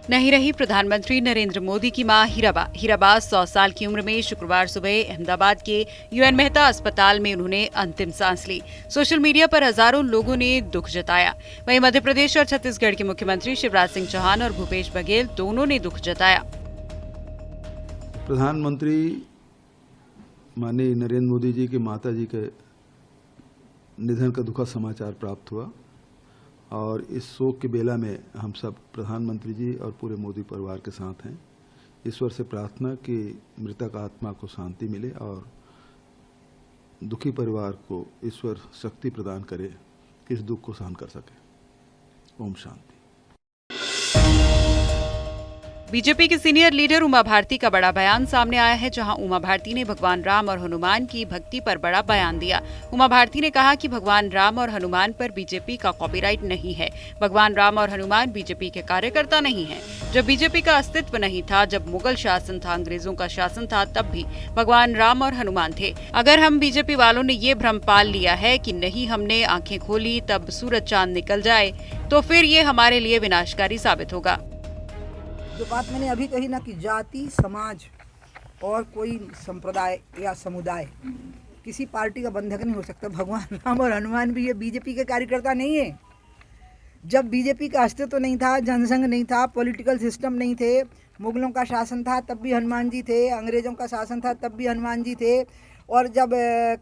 नहीं रही प्रधानमंत्री नरेंद्र मोदी की मां हीराबा। हीराबा 100 साल की उम्र में शुक्रवार सुबह अहमदाबाद के यूएन मेहता अस्पताल में उन्होंने अंतिम सांस ली। सोशल मीडिया पर हजारों लोगों ने दुख जताया। वहीं मध्य प्रदेश और छत्तीसगढ़ के मुख्यमंत्री शिवराज सिंह चौहान और भूपेश बघेल दोनों ने दुख जताया। प्रधानमंत्री माननीय नरेंद्र मोदी जी के माता जी के निधन का दुखद समाचार प्राप्त हुआ और इस शोक के बेला में हम सब प्रधानमंत्री जी और पूरे मोदी परिवार के साथ हैं। ईश्वर से प्रार्थना कि मृतक आत्मा को शांति मिले और दुखी परिवार को ईश्वर शक्ति प्रदान करे कि इस दुख को सहन कर सके। ओम शांति। बीजेपी की सीनियर लीडर उमा भारती का बड़ा बयान सामने आया है, जहां उमा भारती ने भगवान राम और हनुमान की भक्ति पर बड़ा बयान दिया। उमा भारती ने कहा कि भगवान राम और हनुमान पर बीजेपी का कॉपीराइट नहीं है। भगवान राम और हनुमान बीजेपी के कार्यकर्ता नहीं हैं। जब बीजेपी का अस्तित्व नहीं था, जब मुगल शासन था, अंग्रेजों का शासन था, तब भी भगवान राम और हनुमान थे। अगर हम बीजेपी वालों ने ये भ्रम पाल लिया है कि नहीं हमने आंखें खोली तब सूरज चांद निकल जाए, तो फिर ये हमारे लिए विनाशकारी साबित होगा। जो बात मैंने अभी कही ना कि जाति, समाज और कोई संप्रदाय या समुदाय किसी पार्टी का बंधक नहीं हो सकता। भगवान राम और हनुमान भी ये बीजेपी के कार्यकर्ता नहीं है। जब बीजेपी का अस्तित्व नहीं था, जनसंघ नहीं था, पॉलिटिकल सिस्टम नहीं थे, मुगलों का शासन था तब भी हनुमान जी थे, अंग्रेजों का शासन था तब भी हनुमान जी थे, और जब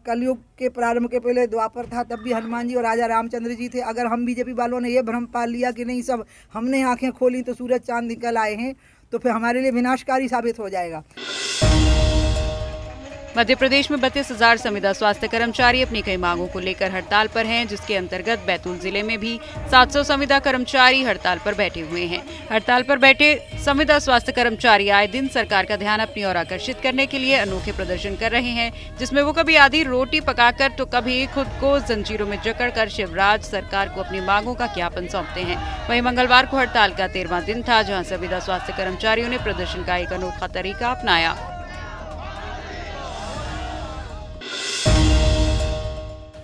कलयुग के प्रारंभ के पहले द्वापर था तब भी हनुमान जी और राजा रामचंद्र जी थे। अगर हम बीजेपी वालों ने ये भ्रम पाल लिया कि नहीं सब हमने आंखें खोली तो सूरज चांद निकल आए हैं, तो फिर हमारे लिए विनाशकारी साबित हो जाएगा। मध्य प्रदेश में 32,000 संविदा स्वास्थ्य कर्मचारी अपनी कई मांगों को लेकर हड़ताल पर हैं, जिसके अंतर्गत बैतूल जिले में भी 700 संविदा कर्मचारी हड़ताल पर बैठे हुए हैं। हड़ताल पर बैठे संविदा स्वास्थ्य कर्मचारी आए दिन सरकार का ध्यान अपनी ओर आकर्षित करने के लिए अनोखे प्रदर्शन कर रहे हैं, जिसमें वो कभी आधी रोटी पकाकर तो कभी खुद को जंजीरों में जकड़कर शिवराज सरकार को अपनी मांगों का ज्ञापन सौंपते हैं। वहीं मंगलवार को हड़ताल का 13वां दिन था, जहाँ संविदा स्वास्थ्य कर्मचारियों ने प्रदर्शन का एक अनोखा तरीका अपनाया।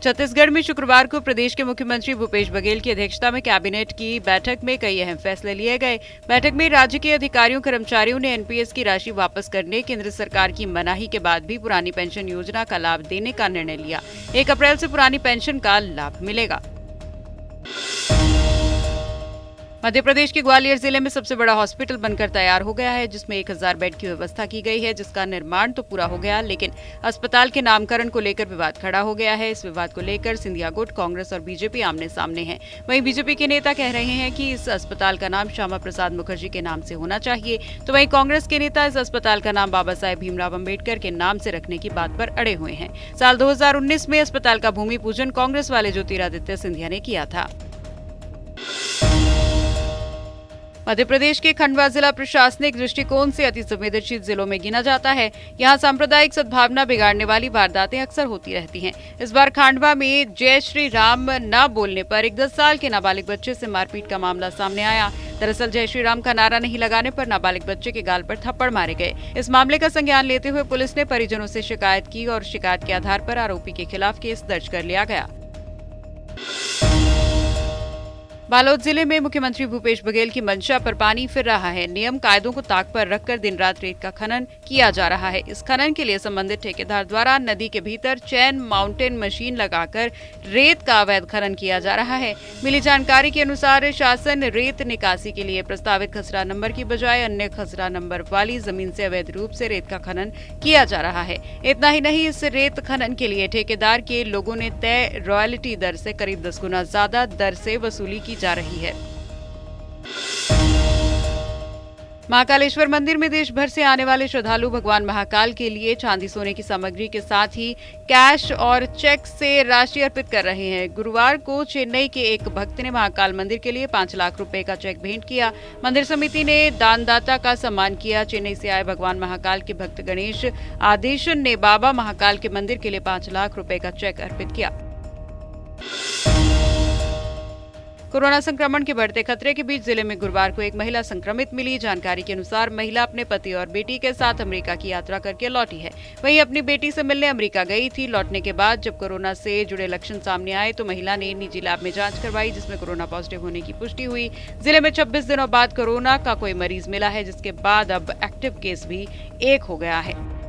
छत्तीसगढ़ में शुक्रवार को प्रदेश के मुख्यमंत्री भूपेश बघेल की अध्यक्षता में कैबिनेट की बैठक में कई अहम फैसले लिए गए। बैठक में राज्य के अधिकारियों कर्मचारियों ने एनपीएस की राशि वापस करने, केंद्र सरकार की मनाही के बाद भी पुरानी पेंशन योजना का लाभ देने का निर्णय लिया। 1 अप्रैल से पुरानी पेंशन का लाभ मिलेगा। मध्य प्रदेश के ग्वालियर जिले में सबसे बड़ा हॉस्पिटल बनकर तैयार हो गया है, जिसमें 1000 बेड की व्यवस्था की गई है, जिसका निर्माण तो पूरा हो गया, लेकिन अस्पताल के नामकरण को लेकर विवाद खड़ा हो गया है। इस विवाद को लेकर सिंधिया गुट, कांग्रेस और बीजेपी आमने सामने हैं। वहीं बीजेपी के नेता कह रहे हैं कि इस अस्पताल का नाम श्यामा प्रसाद मुखर्जी के नाम से होना चाहिए, तो वहीं कांग्रेस के नेता इस अस्पताल का नाम बाबा साहेब भीमराव अम्बेडकर के नाम से रखने की बात पर अड़े हुए हैं। साल 2019 में अस्पताल का भूमि पूजन कांग्रेस वाले ज्योतिरादित्य सिंधिया ने किया था। मध्य प्रदेश के खंडवा जिला प्रशासनिक दृष्टिकोण से अति संवेदनशील जिलों में गिना जाता है। यहाँ सांप्रदायिक सद्भावना बिगाड़ने वाली वारदातें अक्सर होती रहती हैं। इस बार खंडवा में जय श्री राम न बोलने पर एक 10 साल के नाबालिग बच्चे से मारपीट का मामला सामने आया। दरअसल जय श्री राम का नारा नहीं लगाने पर नाबालिग बच्चे के गाल पर थप्पड़ मारे गए। इस मामले का संज्ञान लेते हुए पुलिस ने परिजनों से शिकायत की और शिकायत के आधार पर आरोपी के खिलाफ केस दर्ज कर लिया गया। बालोद जिले में मुख्यमंत्री भूपेश बघेल की मंशा पर पानी फिर रहा है। नियम कायदों को ताक पर रखकर दिन रात रेत का खनन किया जा रहा है। इस खनन के लिए संबंधित ठेकेदार द्वारा नदी के भीतर चैन माउंटेन मशीन लगाकर रेत का अवैध खनन किया जा रहा है। मिली जानकारी के अनुसार शासन रेत निकासी के लिए प्रस्तावित खसरा नंबर की बजाय अन्य खसरा नंबर वाली जमीन से अवैध रूप से रेत का खनन किया जा रहा है। इतना ही नहीं, इस रेत खनन के लिए ठेकेदार के लोगों ने तय रॉयल्टी दर से करीब 10 गुना ज्यादा दर से वसूली की जा रही है। महाकालेश्वर मंदिर में देश भर से आने वाले श्रद्धालु भगवान महाकाल के लिए चांदी सोने की सामग्री के साथ ही कैश और चेक से राशि अर्पित कर रहे हैं। गुरुवार को चेन्नई के एक भक्त ने महाकाल मंदिर के लिए 5 लाख रुपए का चेक भेंट किया। मंदिर समिति ने दानदाता का सम्मान किया। चेन्नई से आए भगवान महाकाल के भक्त गणेश आदेशन ने बाबा महाकाल के मंदिर के लिए 5 लाख रुपए का चेक अर्पित किया। कोरोना संक्रमण के बढ़ते खतरे के बीच जिले में गुरुवार को एक महिला संक्रमित मिली। जानकारी के अनुसार महिला अपने पति और बेटी के साथ अमेरिका की यात्रा करके लौटी है। वहीं अपनी बेटी से मिलने अमेरिका गई थी। लौटने के बाद जब कोरोना से जुड़े लक्षण सामने आए तो महिला ने निजी लैब में जांच करवाई, जिसमें कोरोना पॉजिटिव होने की पुष्टि हुई। जिले में 26 दिनों बाद कोरोना का कोई मरीज मिला है, जिसके बाद अब एक्टिव केस भी 1 हो गया है।